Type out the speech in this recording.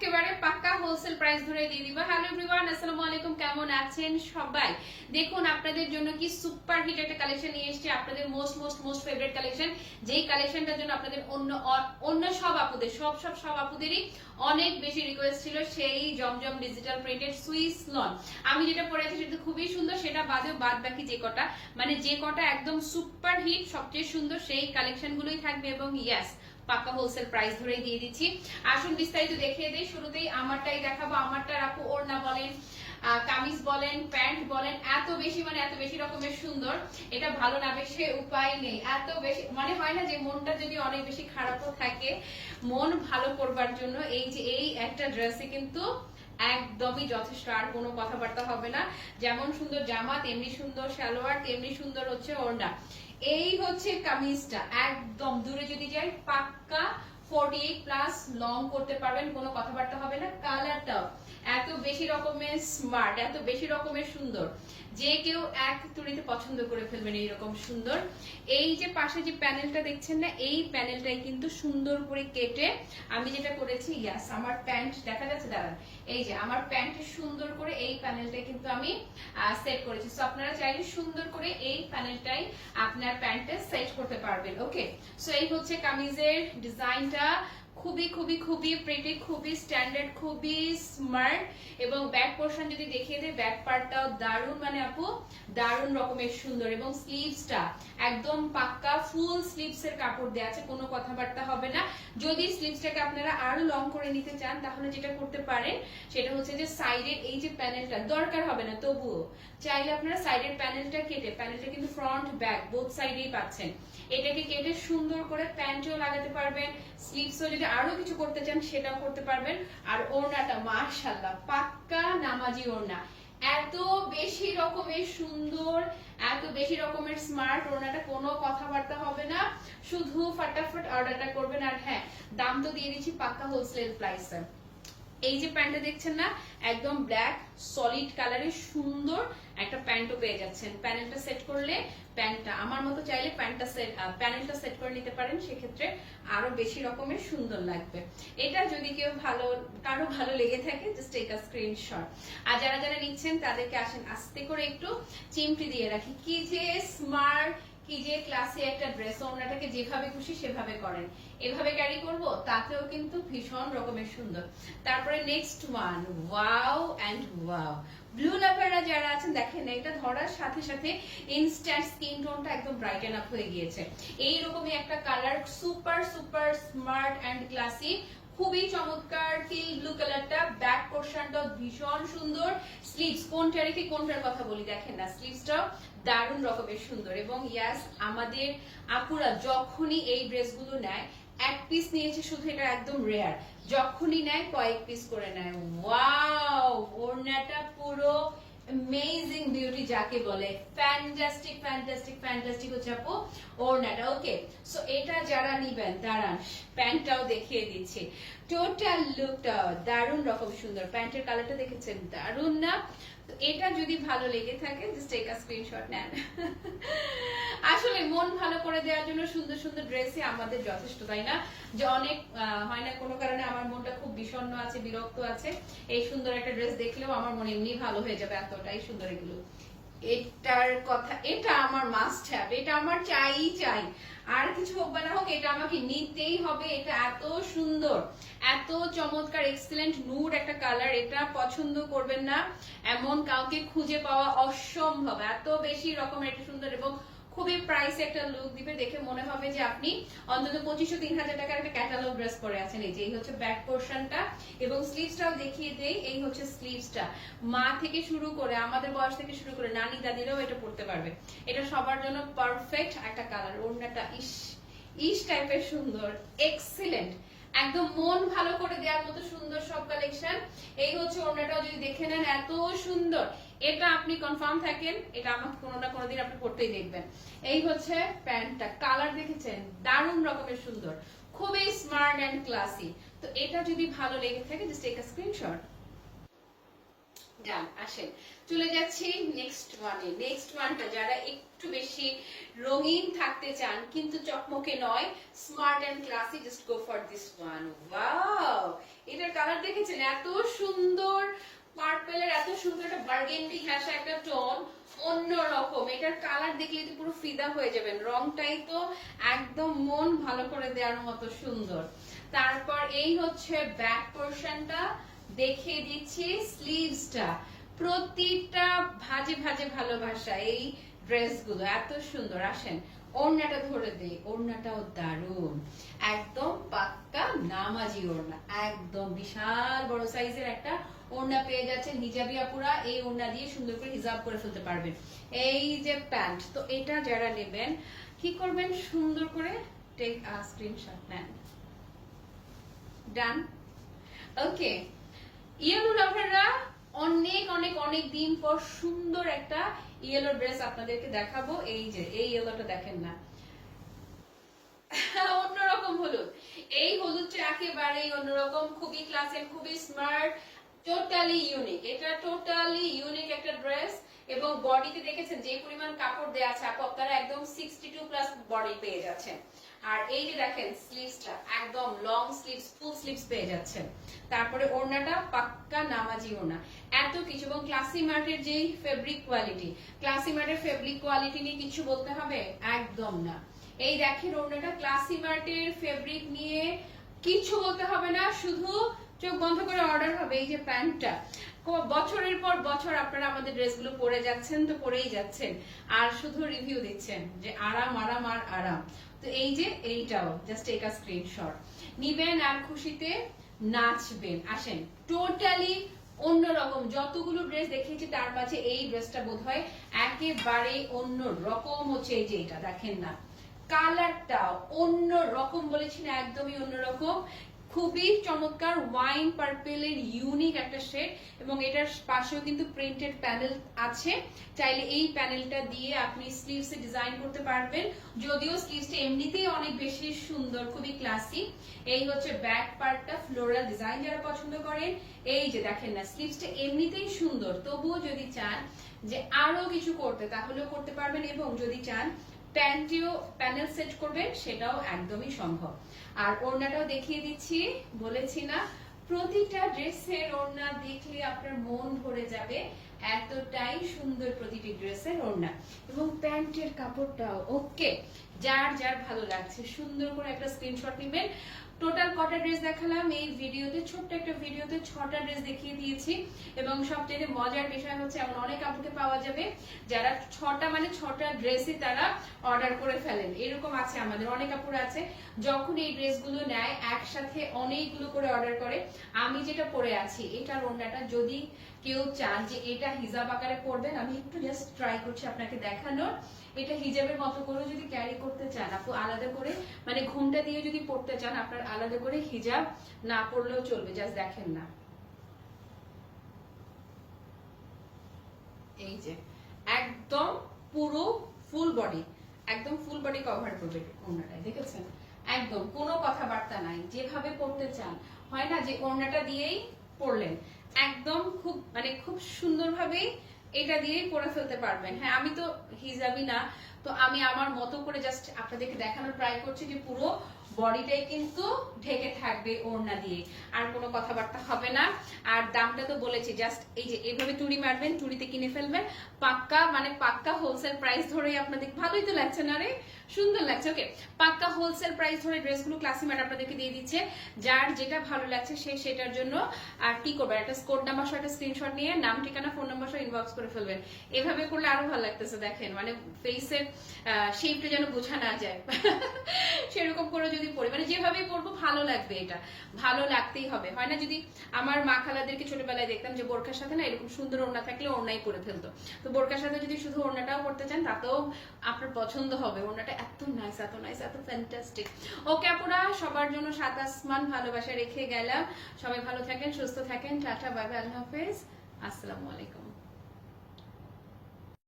একেবারে পাক্কা wholesale price ধরে দিয়ে দিব। হ্যালো এভরিওয়ান, আসসালামু আলাইকুম, কেমন আছেন সবাই? দেখুন আপনাদের জন্য কি সুপার হিট একটা কালেকশন নিয়ে এসেছি, আপনাদের মোস্ট ফেভারিট কালেকশন, যেই কালেকশনটার জন্য আপনাদের অন্য সব আপুদেরই অনেক বেশি রিকোয়েস্ট ছিল, সেই জমজম ডিজিটাল প্রিন্টেড সুইস লন। আমি যেটা পরেছি সেটা খুবই সুন্দর, সেটা বাদেও বাদ বাকি যে কটা একদম সুপার হিট সবচেয়ে সুন্দর সেই কালেকশন গুলোই থাকবে। এবং ইয়াস, পাক্কা হোলসেল প্রাইস ধরেই দিয়ে দিচ্ছি। আসুন বিস্তারিত দেখিয়ে দেই। শুরুতেই আমারটাই দেখাবো। আমারটার আপু ওড়না বলেন, কামিজ বলেন, প্যান্ট বলেন, এত বেশি রকমের সুন্দর, এটা ভালো না বেশি উপায় নেই। এত বেশি হয় না যে মনটা যদি অনেক বেশি খারাপও থাকে, মন ভালো করবার জন্য এই একটা ড্রেসে কিন্তু একদমই যথেষ্ট, আর কোনো কথাবার্তা হবে না। যেমন সুন্দর জামা, তেমনি সুন্দর সালোয়ার, তেমনি সুন্দর হচ্ছে ওড়না। এই হচ্ছে কামিজটা, একদম দূরে যদি যাই পাক্কা 48 প্লাস লং করতে পারবেন, কোনো কথাবার্তা হবে না। কালারটাও এত বেশি রকমের স্মার্ট, এত বেশি রকমের সুন্দর, যে কেউ এক তুড়িতে পছন্দ করে ফেলবেন এইরকম সুন্দর। এই যে পাশে যে প্যানেলটা দেখছেন না, এই প্যানেলটাই কিন্তু সুন্দর করে কেটে আমি যেটা করেছি, ইয়াস আমার প্যান্ট দেখা যাচ্ছে, দাঁড়ান, এই যে আমার প্যান্টে সুন্দর করে এই প্যানেলটা কিন্তু আমি সেট করেছি। সো আপনারা চাইলে সুন্দর করে এই প্যানেলটাই আপনার প্যান্টে সেট করতে পারবেন। ওকে, সো এই হচ্ছে কামিজের ডিজাইনটা, খুবই প্রিটি, খুবই স্ট্যান্ডার্ড, খুবই স্মার্ট। এবং ব্যাক পোর্শন যদি দেখিয়ে দেয়, ব্যাক পার্টটাও দারুণ, আপু দারুণ রকমের সুন্দর। এবং স্লিভসটা একদম পাক্কা ফুল স্লিভস এর কাপড় দেওয়া আছে, কোনো কথাবার্তা হবে না। যদি স্লিভসটাকে আপনারা আরো লং করে নিতে চান, তাহলে যেটা করতে পারেন সেটা হচ্ছে যে সাইডের এই যে প্যানেলটা দরকার হবে না, তবুও চাইলে আপনারা সাইডের প্যানেলটা কেটে, প্যানেলটা কিন্তু ফ্রন্ট ব্যাক বোথ সাইডেই পাচ্ছেন, এটাকে কেটে সুন্দর করে প্যান্টও লাগাতে পারবেন, স্লিভসও যদি আরো কিছু করতে চান সেটাও করতে পারবেন। আর ওড়নাটা মাশাআল্লাহ পাক্কা নামাজি ওড়না, এত বেশি রকমের সুন্দর, এত বেশি রকমের স্মার্ট ওড়নাটা, কোনো কথাবার্তা হবে না। শুধু ফটাফট অর্ডারটা করবেন। আর হ্যাঁ, দাম তো দিয়ে দিচ্ছি পাক্কা হোলসেল প্রাইসে। এই যে প্যান্টটা দেখছেন না, একদম ব্ল্যাক সলিড কালারের সুন্দর একটা প্যান্টও পেয়ে যাচ্ছেন। প্যানেলটা সেট করলে, প্যান্টটা আমার মতো চাইলে প্যানেলটা সেট করে নিতে পারেন, সেক্ষেত্রে আরো বেশি রকমের সুন্দর লাগবে। এটা যদি কারো ভালো লেগে থাকে, জাস্ট টেক আ স্ক্রিনশট। আর যারা নিচ্ছেন তাদেরকে আসেন আস্তে করে একটু চিমটি দিয়ে রাখি। কি যে স্মার্ট, কি যে ক্লাসি একটা ড্রেস, ওড়নাটাকে যেভাবে খুশি সেভাবে করেন, এভাবে ক্যারি করব, তাতেও কিন্তু ভীষণ রকমের সুন্দর। তারপরে next one, wow and wow. Blue লাভাররা যারা আছেন, দেখেন এটা ধরার সাথে সাথে ইনস্ট্যান্ট স্কিন টোনটা একদম ব্রাইটেন আপ হয়ে গিয়েছে। এইরকমই একটা colour, super smart and classy, খুবই চমৎকার টিল ব্লু কালারটা। ব্যাক পোর্শনটা ভীষণ সুন্দর। স্লিভস কোনটা রেখে কোনটার কথা বলি, দেখেন না, স্লিভসটাও দারুণ রকমের সুন্দর। এবং ইয়াস, আমাদের আপুরা যখনই এই ড্রেসগুলো নেয়, এক পিস নিয়েছে শুধু, এটা একদম রেয়ার, যখনই নেয় কয়েক পিস করে নেয়। ওয়াও, ওড়নাটা পুরো অ্যামেজিং বিউটি যাকে বলে, ফ্যান্টাস্টিক হচ্ছে আপু ওড়নাটা। ওকে, সো এটা যারা নিবেন, দাঁড়ান প্যান্টটাও দেখিয়ে দিচ্ছি। টোটাল লুকটা দারুণ রকম সুন্দর, প্যান্টের কালারটা দেখেছেন, দারুণ না? তো এটা যদি ভালো লেগে থাকে, জাস্ট টেক আ স্ক্রিনশট নেন। আসলে মন ভালো করে দেওয়ার জন্য সুন্দর ড্রেসই আমাদের যথেষ্ট, তাই না? যে অনেক হয় না, কোনো কারণে আমার মনটা খুব বিষণ্ণ আছে, বিরক্ত আছে, এই সুন্দর একটা ড্রেস দেখলেও আমার মন এমনি ভালো হয়ে যাবে, এতটাই সুন্দর এগুলো। এটার কথা, এটা আমার মাস্ট হ্যাভ, এটা আমার চাই, আর কিছু হোক বা না হোক, এটা আমাকে নিতেই হবে। এটা এত সুন্দর, এত চমৎকার, এক্সিলেন্ট নুড একটা কালার, এটা পছন্দ করবেন না এমন কাউকে খুঁজে পাওয়া অসম্ভব। এত বেশি রকমের একটা সুন্দর এবং খুবই প্রাইসে একটা লুক দিবে, দেখে মনে হবে যে আপনি অন্তত 2500-3000 টাকার একটা ক্যাটালগ ড্রেস পরে আছেন। এই যে এই হচ্ছে ব্যাক পোর্শনটা, এবং স্লিভসটাও দেখিয়ে দেই। এই হচ্ছে স্লিভসটা, মা থেকে শুরু করে, আমাদের বয়স থেকে শুরু করে নানি দাদিরাও এটা পড়তে পারবে। এটা সবার জন্য পারফেক্ট একটা কালার। ওড়নাটা ইস টাইপের সুন্দর, এক্সিলেন্ট, একদম মন ভালো করে দেওয়ার মতো সুন্দর সব কালেকশন। এই হচ্ছে ওড়নাটাও যদি দেখে নেন, এত সুন্দর, এটা আপনি কনফার্ম থাকেন, এটা আমাকে কোনো না কোনোদিন আপনি পড়তেই দেখবেন। এই হচ্ছে প্যান্টটা, কালার দেখেছেন, দারুণ রকমের সুন্দর, খুবই স্মার্ট এন্ড ক্লাসি। তো এটা যদি ভালো লেগে থাকে, জাস্ট টেক আ স্ক্রিনশট। ডান, আসেন চলে যাচ্ছি নেক্সট ওয়ানটা। যারা একটু বেশি রঙিন থাকতে চান কিন্তু চকমকে নয়, smart and classy, just go for this one. Wow, এটার কালার দেখেছেন, এত সুন্দর পার্পলের, এত সুন্দর একটা বার্গেন্ডি ঘাসা একটা টোন, অন্যরকম। এটার কালার দেখলে তো পুরো ফিদা হয়ে যাবেন। রংটাই তো একদম মন ভালো করে দেওয়ার মতো সুন্দর। তারপর এই হচ্ছে ব্যাক পোর্শনটা, দেখিয়ে দিচ্ছি স্লিভসটা। প্রতিটা ভাজে ভাজে ভালোবাসা এই ড্রেসগুলো, এত সুন্দর। আসেন ওড়নাটা ধরে দেই, ওড়নাটাও দারুণ, একদম পাক্কা নামাজি ওড়না, একদম বিশাল বড় সাইজের একটা ওড়না পেয়ে যাচ্ছেন। হিজাবি আপুরা এই ওড়না দিয়ে সুন্দর করে হিজাব করে ফেলতে পারবেন। এই যে প্যান্ট, তো এটা যারা নেবেন কি করবেন, সুন্দর করে টেক আ স্ক্রিনশট নেন। ডান, ওকে। ইয়েলো লাভাররা অনেক অনেক অনেক দিন পর সুন্দর একটা ইয়েলো ড্রেস আপনাদেরকে দেখাবো। এই যে এই ইয়েলোটা দেখেন না, অন্যরকম হলুদ। এই হলুদটা একেবারেই অন্যরকম, খুবই ক্লাসিক, খুবই স্মার্ট, টোটালি ইউনিক। এটা টোটালি ইউনিক একটা ড্রেস। এবং বডিতে দেখেছেন যে পরিমাণ কাপড় দেয়া আছে আপু, আপনারা একদম 62 প্লাস বডি পেয়ে যাচ্ছেন। আর এই যে দেখেন স্লিভসটা একদম লং স্লিভস, ফুল স্লিভস পেয়ে যাচ্ছেন। তারপরে ওড়নাটা পাক্কা নামাজি ওড়না, এত কিছু। এবং ক্লাসি মার্টের যেই ফেব্রিক কোয়ালিটি, ক্লাসি মার্টের ফেব্রিক কোয়ালিটি নিয়ে কিছু বলতে হবে একদম না। এই দেখেন ওড়নাটা ক্লাসি মার্টের ফেব্রিক নিয়ে কিছু বলতে হবে না, শুধু চোখ বন্ধ করে অর্ডার হবে। এই যে প্যান্টটা, বছরের পর বছর আপনারা আমাদের ড্রেসগুলো পরে যাচ্ছেন, তো পরেই যাচ্ছেন, আর শুধু রিভিউ দিচ্ছেন যে আরাম আরাম আর আরাম। তো এই যে এইটাও জাস্ট টেক আ স্ক্রিনশট, নিবেন আর খুশিতে নাচবেন। আসেন, টোটালি অন্যরকম। যতগুলো ড্রেস দেখিয়েছি তার মাঝে এই ড্রেসটা বোধহয় একেবারে অন্য রকম। হচ্ছে এই যে এটা দেখেন না, কালারটা অন্য রকম, বলেছি না একদমই অন্যরকম। খুবই চমৎকার ওয়াইন পার্পেলের ইউনিক একটা শেড। এবং এটার পাশেও কিন্তু প্রিন্টেড প্যানেল আছে, চাইলে এই প্যানেলটা দিয়ে আপনি স্লিভসে ডিজাইন করতে পারবেন। যদিও স্লিভসটা এমনিতেই অনেক বেশি সুন্দর, খুবই ক্লাসি। এই হচ্ছে ব্যাক পার্টটা, ফ্লোরাল ডিজাইন যারা পছন্দ করেন। এই যে দেখেন না, স্লিভসটা এমনিতেই সুন্দর, তবুও যদি চান যে আরো কিছু করতে তাহলেও করতে পারবেন। এবং যদি চান প্যান্টিও প্যানেল সেট করবেন, সেটাও একদমই সম্ভব। আর ওড়নাটাও দেখিয়ে দিচ্ছি, বলেছি না প্রতিটা ড্রেসের ওড়না দেখলে আপনার মন ভরে যাবে, এতটাই সুন্দর প্রতিটি ড্রেসের ওড়না। এবং প্যান্টের কাপড়টাও ওকে, যার যার ভালো লাগছে সুন্দর করে একটা স্ক্রিনশট নেবেন। টোটাল কটা ড্রেস দেখালাম এই ভিডিওতে, ছোট্ট একটা ভিডিওতে 6টা ড্রেস দেখিয়ে দিয়েছি। এবং সবচেয়ে মজার বিষয় হচ্ছে এমন অনেক আপুকে পাওয়া যাবে যারা 6টা ড্রেসই তারা অর্ডার করে ফেলেন। এরকম আছে আমাদের অনেক আপুরা আছে, যখন এই ড্রেসগুলো নেয় একসাথে অনেকগুলো করে অর্ডার করে। আমি যেটা পরে আছি এটার ওড়নাটা যদি কেউ চান যে এটা হিজাব আকারে পরবেন, আমি একটু জাস্ট ট্রাই করছি আপনাকে দেখানোর। এটা হিজাবের মতো করে যদি ক্যারি করতে চান আপু, আলাদা করে মানে ঘুমটা দিয়ে যদি পড়তে চান, আপনার আলাদা করে হিজাব না পরলেও চলবে। জাস্ট দেখেন না, এই যে একদম পুরো ফুল বডি, একদম ফুল বডি কভার করবে ওড়নাটায়, দেখেছেন? একদম কোনো কথাবার্তা নাই, যেভাবে পড়তে চান। হয় না যে ওড়নাটা দিয়েই পড়লেন, একদম খুব মানে খুব সুন্দরভাবে এটা দিয়েই পরে ফেলতে পারবেন। হ্যাঁ, আমি তো হিজাবি না, তো আমি আমার মতো করে জাস্ট আপনাদেরকে দেখানোর ট্রাই করছি যে পুরো বডিটাই কিন্তু ঢেকে থাকবে ওড়না দিয়ে, আর কোনো কথাবার্তা হবে না। আর দামটা তো বলেছি, জাস্ট এই যে এইভাবে টুরি মারবেন, টুরিতে কিনে ফেলবেন। পাক্কা মানে পাক্কা হোলসেল প্রাইস ধরেই আপনাদের, ভালোই তো লাগছে না রে, সুন্দর লাগছে। ওকে, পাক্কা হোলসেল প্রাইস ধরে ড্রেসগুলো ক্লাসি ম্যাট আপনাদেরকে দিয়ে দিচ্ছে। যার যেটা ভালো লাগছে সে সেটার জন্য আর কি করবেন, একটা কোড নাম্বার সহ একটা স্ক্রিনশট নিয়ে নাম, ঠিকানা, ফোন নাম্বার সহ ইনবক্স করে ফেলবেন। এভাবে করলে আরো ভালো লাগতেছে। দেখেন মানে ফেসের শেপটা যেন বোঝা না যায় সেরকম করে যদি পরি, মানে যেভাবেই পরবো ভালো লাগবে, এটা ভালো লাগতেই হবে। হয় না, যদি আমার মা খালাদেরকে ছোটবেলায় দেখতাম যে বোরকার সাথে না এরকম সুন্দর ওড়না থাকলে ওড়নাই পরে ফেলতো, তো বোরকার সাথে যদি শুধু ওড়নাটাও পরতে চান তাতেও আপনার পছন্দ হবে। ওড়নাটা এত নাইস, এত নাইস, এত ফ্যান্টাস্টিক। ওকে আপুরা, সবার জন্য 7 আসমান ভালোবাসা রেখে গেলাম। সবাই ভালো থাকেন, সুস্থ থাকেন, টাটা, বাই বাই, আল্লাহ হাফেজ, আসসালামু আলাইকুম।